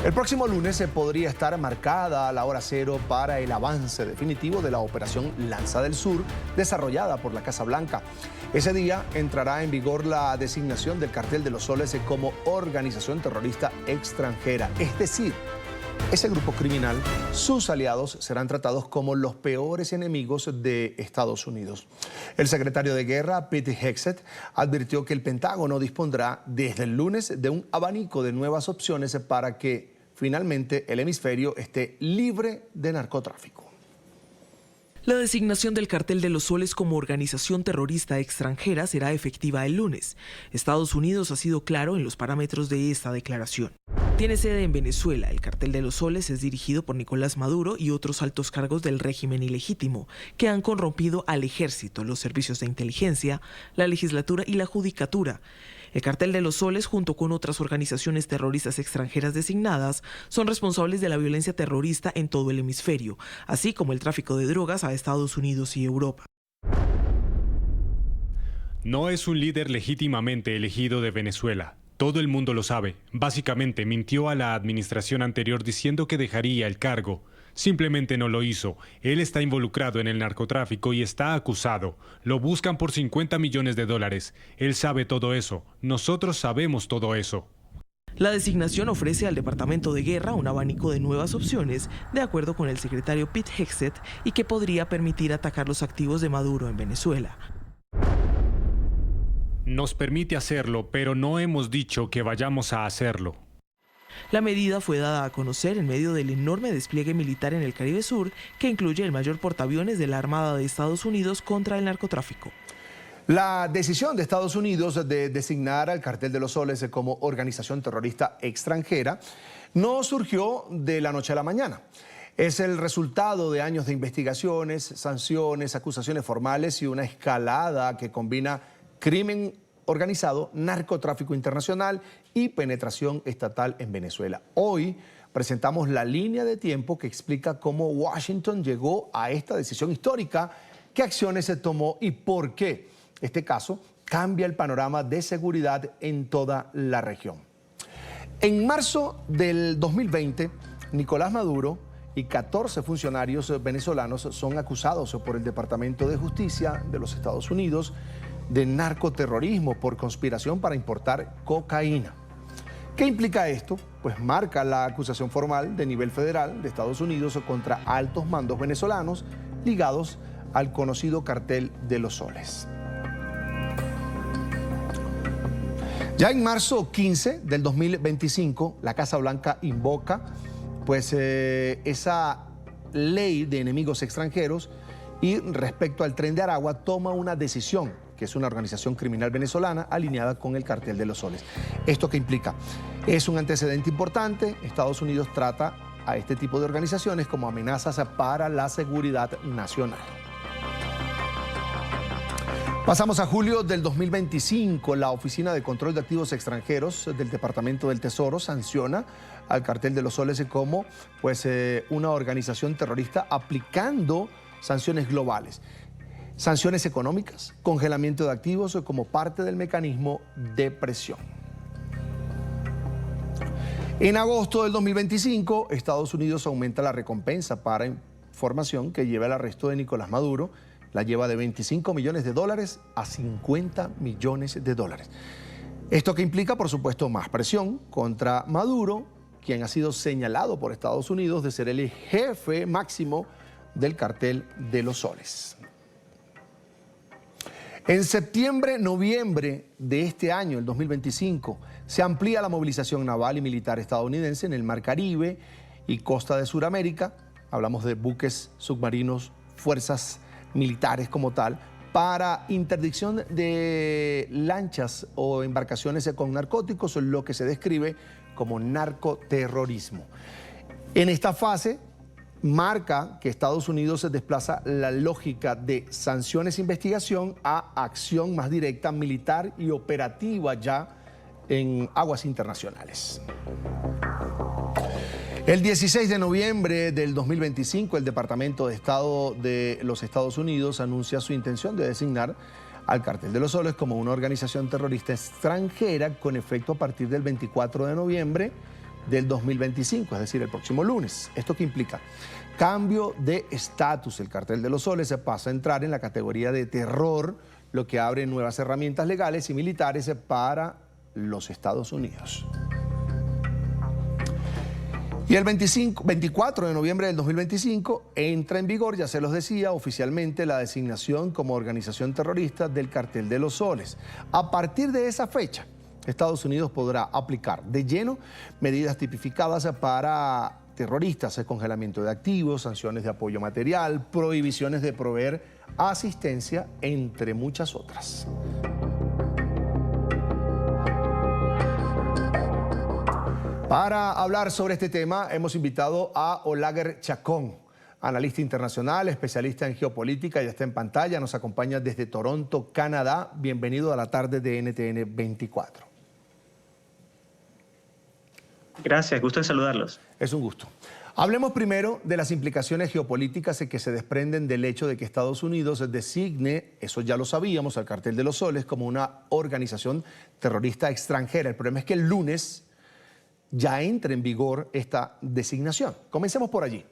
El próximo lunes se podría estar marcada la hora cero para el avance definitivo de la operación Lanza del Sur, desarrollada por la Casa Blanca. Ese día entrará en vigor la designación del Cartel de los Soles como organización terrorista extranjera, es decir, ese grupo criminal, sus aliados serán tratados como los peores enemigos de Estados Unidos. El secretario de Guerra, Pete Hegseth, advirtió que el Pentágono dispondrá desde el lunes de un abanico de nuevas opciones para que finalmente el hemisferio esté libre de narcotráfico. La designación del Cartel de los Soles como organización terrorista extranjera será efectiva el lunes. Estados Unidos ha sido claro en los parámetros de esta declaración. Tiene sede en Venezuela. El Cartel de los Soles es dirigido por Nicolás Maduro y otros altos cargos del régimen ilegítimo, que han corrompido al ejército, los servicios de inteligencia, la legislatura y la judicatura. El Cartel de los Soles, junto con otras organizaciones terroristas extranjeras designadas, son responsables de la violencia terrorista en todo el hemisferio, así como el tráfico de drogas a Estados Unidos y Europa. No es un líder legítimamente elegido de Venezuela. Todo el mundo lo sabe. Básicamente mintió a la administración anterior diciendo que dejaría el cargo. Simplemente no lo hizo. Él está involucrado en el narcotráfico y está acusado. Lo buscan por $50 millones. Él sabe todo eso. Nosotros sabemos todo eso. La designación ofrece al Departamento de Guerra un abanico de nuevas opciones, de acuerdo con el secretario Pete Hegseth, y que podría permitir atacar los activos de Maduro en Venezuela. Nos permite hacerlo, pero no hemos dicho que vayamos a hacerlo. La medida fue dada a conocer en medio del enorme despliegue militar en el Caribe Sur, que incluye el mayor portaaviones de la Armada de Estados Unidos contra el narcotráfico. La decisión de Estados Unidos de designar al Cartel de los Soles como organización terrorista extranjera no surgió de la noche a la mañana. Es el resultado de años de investigaciones, sanciones, acusaciones formales y una escalada que combina crimen organizado, narcotráfico internacional y penetración estatal en Venezuela. Hoy presentamos la línea de tiempo que explica cómo Washington llegó a esta decisión histórica, qué acciones se tomó y por qué este caso cambia el panorama de seguridad en toda la región. En marzo del 2020, Nicolás Maduro y 14 funcionarios venezolanos son acusados por el Departamento de Justicia de los Estados Unidos de narcoterrorismo por conspiración para importar cocaína. ¿Qué implica esto? Pues marca la acusación formal de nivel federal de Estados Unidos contra altos mandos venezolanos ligados al conocido Cartel de los Soles. Ya en marzo 15 del 2025, la Casa Blanca invoca esa ley de enemigos extranjeros y respecto al Tren de Aragua toma una decisión, que es una organización criminal venezolana alineada con el Cartel de los Soles. ¿Esto qué implica? Es un antecedente importante. Estados Unidos trata a este tipo de organizaciones como amenazas para la seguridad nacional. Pasamos a julio del 2025. La Oficina de Control de Activos Extranjeros del Departamento del Tesoro sanciona al Cartel de los Soles como una organización terrorista aplicando sanciones globales. Sanciones económicas, congelamiento de activos como parte del mecanismo de presión. En agosto del 2025, Estados Unidos aumenta la recompensa para información que lleva al arresto de Nicolás Maduro. La lleva de $25 millones a $50 millones. Esto que implica, por supuesto, más presión contra Maduro, quien ha sido señalado por Estados Unidos de ser el jefe máximo del Cartel de los Soles. En septiembre, noviembre de este año, el 2025, se amplía la movilización naval y militar estadounidense en el Mar Caribe y costa de Sudamérica. Hablamos de buques submarinos, fuerzas militares como tal, para interdicción de lanchas o embarcaciones con narcóticos, lo que se describe como narcoterrorismo. En esta fase marca que Estados Unidos se desplaza la lógica de sanciones e investigación a acción más directa, militar y operativa ya en aguas internacionales. El 16 de noviembre del 2025, el Departamento de Estado de los Estados Unidos anuncia su intención de designar al Cartel de los Soles como una organización terrorista extranjera con efecto a partir del 24 de noviembre del 2025, es decir, el próximo lunes. ¿Esto qué implica? Cambio de estatus. El Cartel de los Soles se pasa a entrar en la categoría de terror, lo que abre nuevas herramientas legales y militares para los Estados Unidos. Y el 24 de noviembre del 2025 entra en vigor, ya se los decía, oficialmente la designación como organización terrorista del Cartel de los Soles. A partir de esa fecha, Estados Unidos podrá aplicar de lleno medidas tipificadas para terroristas, congelamiento de activos, sanciones de apoyo material, prohibiciones de proveer asistencia, entre muchas otras. Para hablar sobre este tema hemos invitado a Olaguer Chacón, analista internacional, especialista en geopolítica, ya está en pantalla, nos acompaña desde Toronto, Canadá. Bienvenido a la tarde de NTN 24. Gracias, gusto en saludarlos. Es un gusto. Hablemos primero de las implicaciones geopolíticas que se desprenden del hecho de que Estados Unidos designe, eso ya lo sabíamos, al Cartel de los Soles como una organización terrorista extranjera. El problema es que el lunes ya entra en vigor esta designación. Comencemos por allí.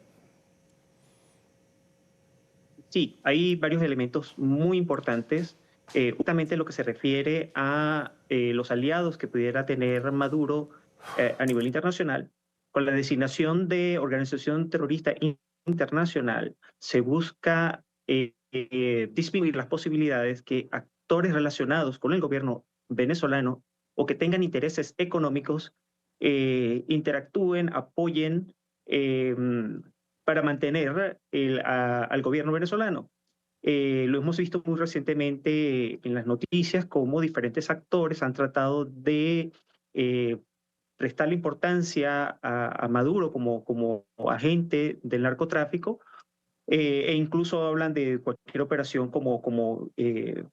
Sí, hay varios elementos muy importantes, justamente en lo que se refiere a los aliados que pudiera tener Maduro a nivel internacional. Con la designación de organización terrorista internacional se busca disminuir las posibilidades que actores relacionados con el gobierno venezolano o que tengan intereses económicos interactúen, apoyen para mantener al gobierno venezolano. Lo hemos visto muy recientemente en las noticias, cómo diferentes actores han tratado de prestarle importancia a Maduro como agente del narcotráfico, e incluso hablan de cualquier operación que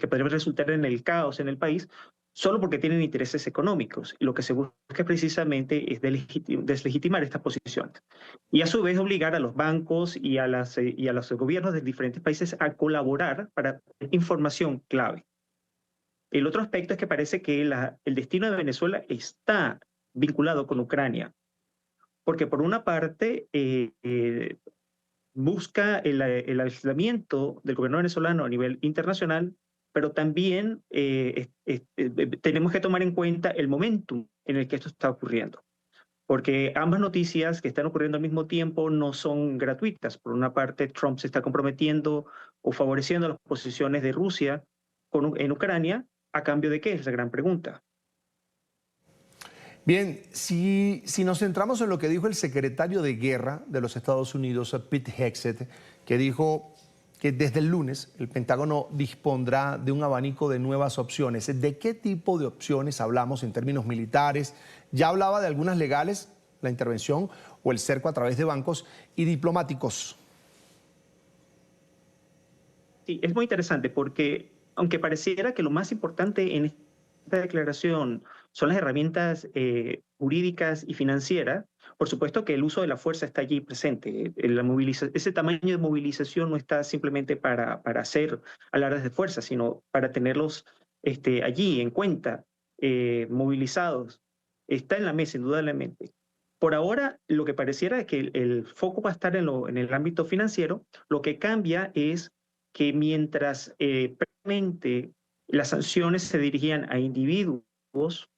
podría resultar en el caos en el país, solo porque tienen intereses económicos. Y lo que se busca precisamente es deslegitimar estas posiciones. Y a su vez obligar a los bancos y a los gobiernos de diferentes países a colaborar para información clave. El otro aspecto es que parece que el destino de Venezuela está vinculado con Ucrania, porque por una parte busca el aislamiento del gobierno venezolano a nivel internacional, pero también tenemos que tomar en cuenta el momentum en el que esto está ocurriendo, porque ambas noticias que están ocurriendo al mismo tiempo no son gratuitas. Por una parte, Trump se está comprometiendo o favoreciendo las posiciones de Rusia en Ucrania, ¿a cambio de qué? Es la gran pregunta. Bien, si nos centramos en lo que dijo el secretario de Guerra de los Estados Unidos, Pete Hegseth, que dijo que desde el lunes el Pentágono dispondrá de un abanico de nuevas opciones. ¿De qué tipo de opciones hablamos en términos militares? Ya hablaba de algunas legales, la intervención o el cerco a través de bancos, y diplomáticos. Sí, es muy interesante porque aunque pareciera que lo más importante en esta declaración son las herramientas jurídicas y financieras, por supuesto que el uso de la fuerza está allí presente. Ese tamaño de movilización no está simplemente para hacer alardes de fuerza, sino para tenerlos allí en cuenta, movilizados. Está en la mesa, indudablemente. Por ahora, lo que pareciera es que el foco va a estar en el ámbito financiero. Lo que cambia es que mientras previamente las sanciones se dirigían a individuos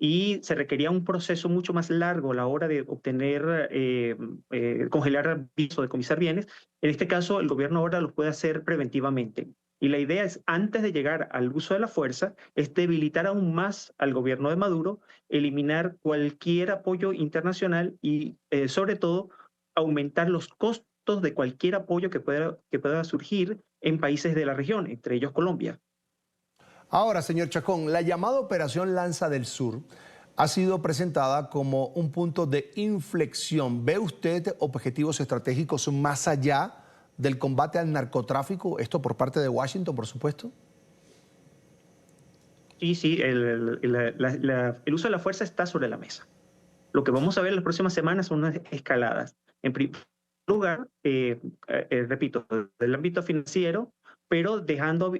y se requería un proceso mucho más largo a la hora de obtener, congelar bienes o decomisar bienes, en este caso el gobierno ahora lo puede hacer preventivamente. Y la idea es, antes de llegar al uso de la fuerza, es debilitar aún más al gobierno de Maduro, eliminar cualquier apoyo internacional y, sobre todo, aumentar los costos de cualquier apoyo que pueda surgir en países de la región, entre ellos Colombia. Ahora, señor Chacón, la llamada Operación Lanza del Sur ha sido presentada como un punto de inflexión. ¿Ve usted objetivos estratégicos más allá del combate al narcotráfico? Esto por parte de Washington, por supuesto. Sí, el uso de la fuerza está sobre la mesa. Lo que vamos a ver en las próximas semanas son unas escaladas. En primer lugar, repito, del ámbito financiero, pero dejando,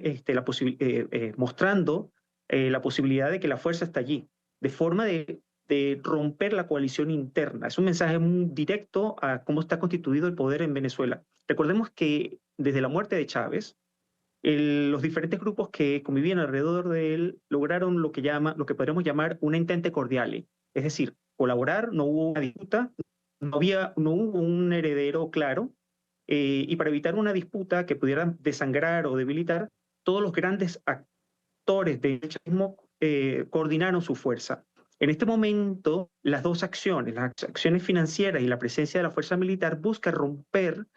mostrando la posibilidad de que la fuerza está allí, de forma de de romper la coalición interna. Es un mensaje muy directo a cómo está constituido el poder en Venezuela. Recordemos que desde la muerte de Chávez, los diferentes grupos que convivían alrededor de él lograron lo que podríamos llamar una entente cordiale. Es decir, colaborar, no hubo una disputa, no hubo un heredero claro, y para evitar una disputa que pudiera desangrar o debilitar, todos los grandes actores del chavismo coordinaron su fuerza. En este momento, las dos acciones, las acciones financieras y la presencia de la fuerza militar, buscan romper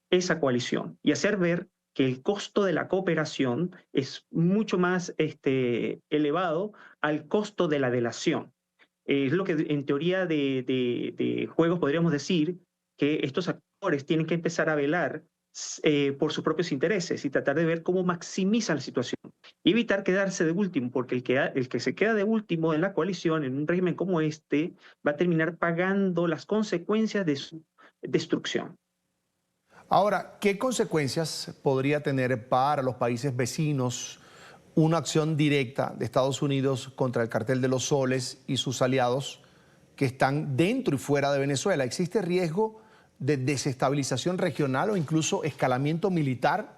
esa coalición y hacer ver que el costo de la cooperación es mucho más elevado al costo de la delación. Es lo que en teoría de juegos podríamos decir que estos actores tienen que empezar a velar por sus propios intereses y tratar de ver cómo maximizan la situación y evitar quedarse de último, porque el que se queda de último en la coalición, en un régimen como este, va a terminar pagando las consecuencias de su destrucción. Ahora, ¿qué consecuencias podría tener para los países vecinos una acción directa de Estados Unidos contra el Cartel de los Soles y sus aliados que están dentro y fuera de Venezuela? ¿Existe riesgo de desestabilización regional o incluso escalamiento militar?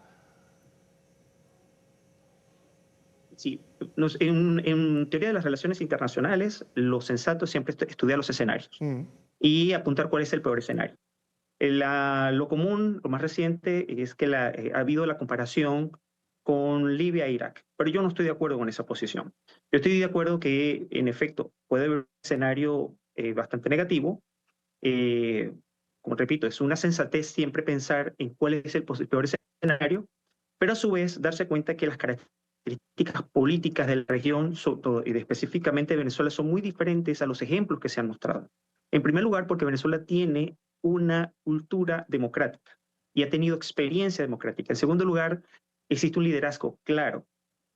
Sí, en teoría de las relaciones internacionales, lo sensato es siempre estudiar los escenarios y apuntar cuál es el peor escenario. Lo común, lo más reciente, es que ha habido la comparación con Libia e Irak, pero yo no estoy de acuerdo con esa posición. Yo estoy de acuerdo que, en efecto, puede haber un escenario bastante negativo. Como repito, es una sensatez siempre pensar en cuál es el peor escenario, pero a su vez darse cuenta que las características políticas de la región, y específicamente de Venezuela, son muy diferentes a los ejemplos que se han mostrado. En primer lugar, porque Venezuela tiene una cultura democrática y ha tenido experiencia democrática. En segundo lugar, existe un liderazgo claro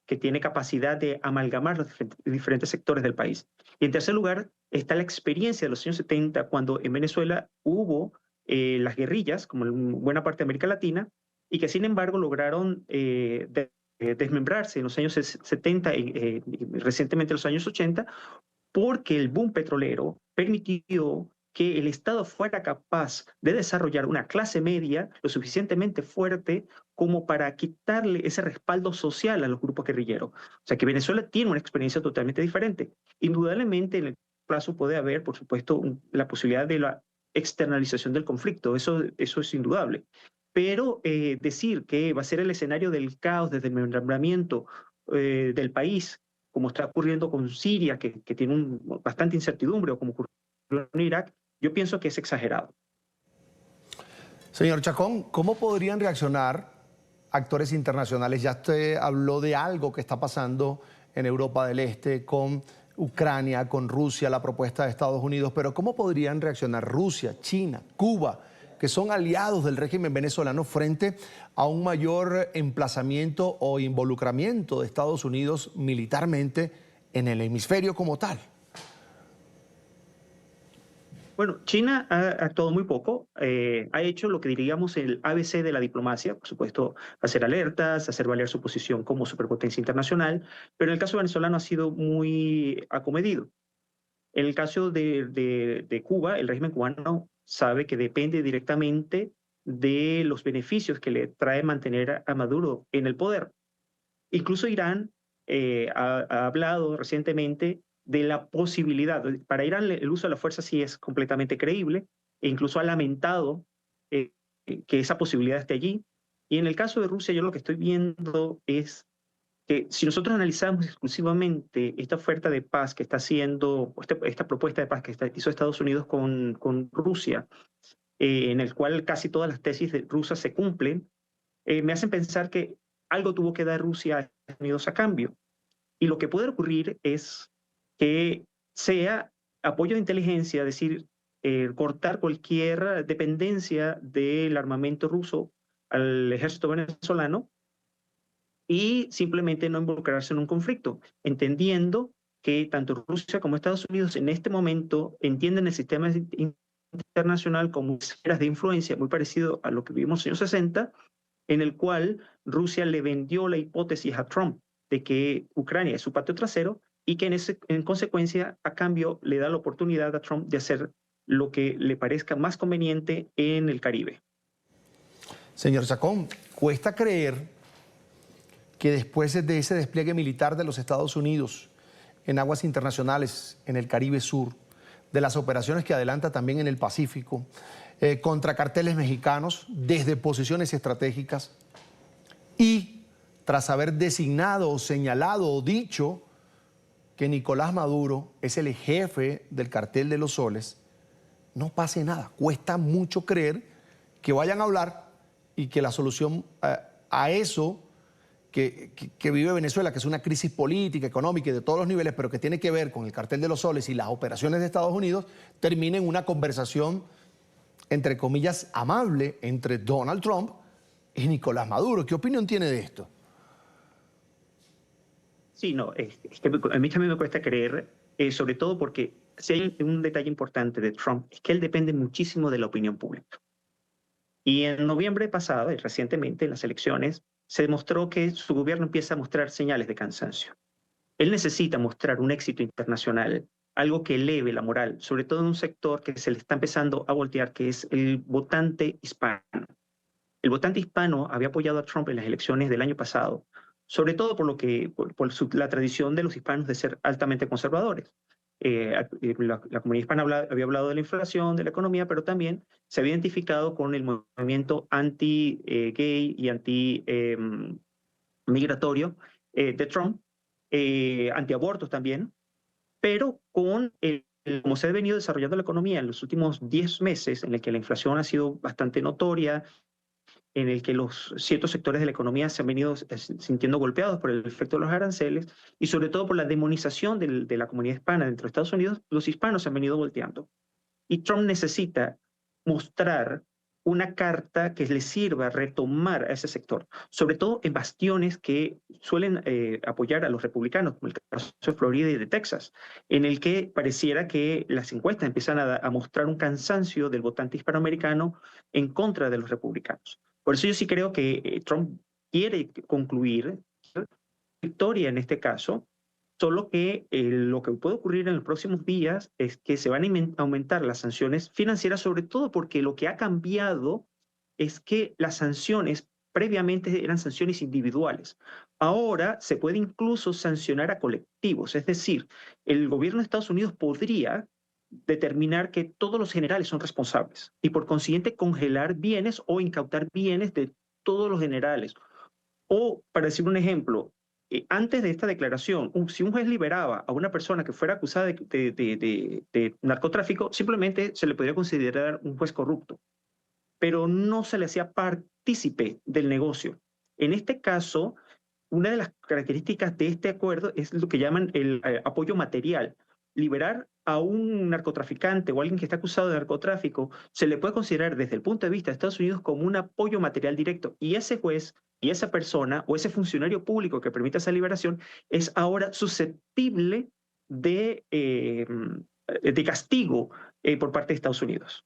que tiene capacidad de amalgamar los diferentes sectores del país. Y en tercer lugar, está la experiencia de los años 70, cuando en Venezuela hubo las guerrillas, como en buena parte de América Latina, y que sin embargo lograron desmembrarse en los años 70 y recientemente en los años 80, porque el boom petrolero permitió que el Estado fuera capaz de desarrollar una clase media lo suficientemente fuerte como para quitarle ese respaldo social a los grupos guerrilleros. O sea que Venezuela tiene una experiencia totalmente diferente. Indudablemente en el plazo puede haber, por supuesto, la posibilidad de la externalización del conflicto, eso es indudable. Pero decir que va a ser el escenario del caos, desde el desmembramiento del país, como está ocurriendo con Siria, que tiene bastante incertidumbre, o como ocurrió en Irak, yo pienso que es exagerado. Señor Chacón, ¿cómo podrían reaccionar actores internacionales? Ya usted habló de algo que está pasando en Europa del Este con Ucrania, con Rusia, la propuesta de Estados Unidos, pero ¿cómo podrían reaccionar Rusia, China, Cuba, que son aliados del régimen venezolano frente a un mayor emplazamiento o involucramiento de Estados Unidos militarmente en el hemisferio como tal? Bueno, China ha actuado muy poco, ha hecho lo que diríamos el ABC de la diplomacia, por supuesto, hacer alertas, hacer valer su posición como superpotencia internacional, pero en el caso venezolano ha sido muy acomedido. En el caso de Cuba, el régimen cubano sabe que depende directamente de los beneficios que le trae mantener a Maduro en el poder. Incluso Irán ha hablado recientemente de la posibilidad. Para Irán el uso de la fuerza sí es completamente creíble, e incluso ha lamentado que esa posibilidad esté allí. Y en el caso de Rusia, yo lo que estoy viendo es que si nosotros analizamos exclusivamente esta oferta de paz que está haciendo, esta propuesta de paz que hizo Estados Unidos con Rusia, en el cual casi todas las tesis rusas se cumplen, me hacen pensar que algo tuvo que dar Rusia a Estados Unidos a cambio. Y lo que puede ocurrir es que sea apoyo de inteligencia, es decir, cortar cualquier dependencia del armamento ruso al ejército venezolano y simplemente no involucrarse en un conflicto, entendiendo que tanto Rusia como Estados Unidos en este momento entienden el sistema internacional como esferas de influencia muy parecido a lo que vivimos en los años 60, en el cual Rusia le vendió la hipótesis a Trump de que Ucrania es su patio trasero y que en consecuencia, a cambio, le da la oportunidad a Trump de hacer lo que le parezca más conveniente en el Caribe. Señor Chacón, cuesta creer que después de ese despliegue militar de los Estados Unidos en aguas internacionales, en el Caribe Sur, de las operaciones que adelanta también en el Pacífico, contra carteles mexicanos desde posiciones estratégicas, y tras haber designado o señalado o dicho que Nicolás Maduro es el jefe del cartel de los soles, no pase nada. Cuesta mucho creer que vayan a hablar y que la solución a eso que vive Venezuela, que es una crisis política, económica y de todos los niveles, pero que tiene que ver con el cartel de los soles y las operaciones de Estados Unidos, termine en una conversación, entre comillas, amable entre Donald Trump y Nicolás Maduro. ¿Qué opinión tiene de esto? Sí, no, es que a mí también me cuesta creer, sobre todo porque si hay un detalle importante de Trump, es que él depende muchísimo de la opinión pública. Y en noviembre pasado, y recientemente en las elecciones, se demostró que su gobierno empieza a mostrar señales de cansancio. Él necesita mostrar un éxito internacional, algo que eleve la moral, sobre todo en un sector que se le está empezando a voltear, que es el votante hispano. El votante hispano había apoyado a Trump en las elecciones del año pasado, sobre todo por la tradición de los hispanos de ser altamente conservadores. La comunidad hispana había hablado de la inflación, de la economía, pero también se había identificado con el movimiento anti-gay y anti-migratorio de Trump, anti-abortos también, pero como se ha venido desarrollando la economía en los últimos 10 meses, en el que la inflación ha sido bastante notoria, en el que los ciertos sectores de la economía se han venido sintiendo golpeados por el efecto de los aranceles y sobre todo por la demonización de la comunidad hispana dentro de Estados Unidos, los hispanos se han venido volteando. Y Trump necesita mostrar una carta que le sirva a retomar a ese sector, sobre todo en bastiones que suelen apoyar a los republicanos, como el caso de Florida y de Texas, en el que pareciera que las encuestas empiezan a mostrar un cansancio del votante hispanoamericano en contra de los republicanos. Por eso yo sí creo que Trump quiere concluir victoria en este caso, solo que lo que puede ocurrir en los próximos días es que se van a aumentar las sanciones financieras, sobre todo porque lo que ha cambiado es que las sanciones previamente eran sanciones individuales. Ahora se puede incluso sancionar a colectivos, es decir, el gobierno de Estados Unidos podría determinar que todos los generales son responsables y por consiguiente congelar bienes o incautar bienes de todos los generales. O, para decir un ejemplo, antes de esta declaración, si un juez liberaba a una persona que fuera acusada de narcotráfico, simplemente se le podría considerar un juez corrupto, pero no se le hacía partícipe del negocio. En este caso, una de las características de este acuerdo es lo que llaman el apoyo material. Liberar a un narcotraficante o alguien que está acusado de narcotráfico se le puede considerar desde el punto de vista de Estados Unidos como un apoyo material directo. Y ese juez y esa persona o ese funcionario público que permite esa liberación es ahora susceptible de castigo por parte de Estados Unidos.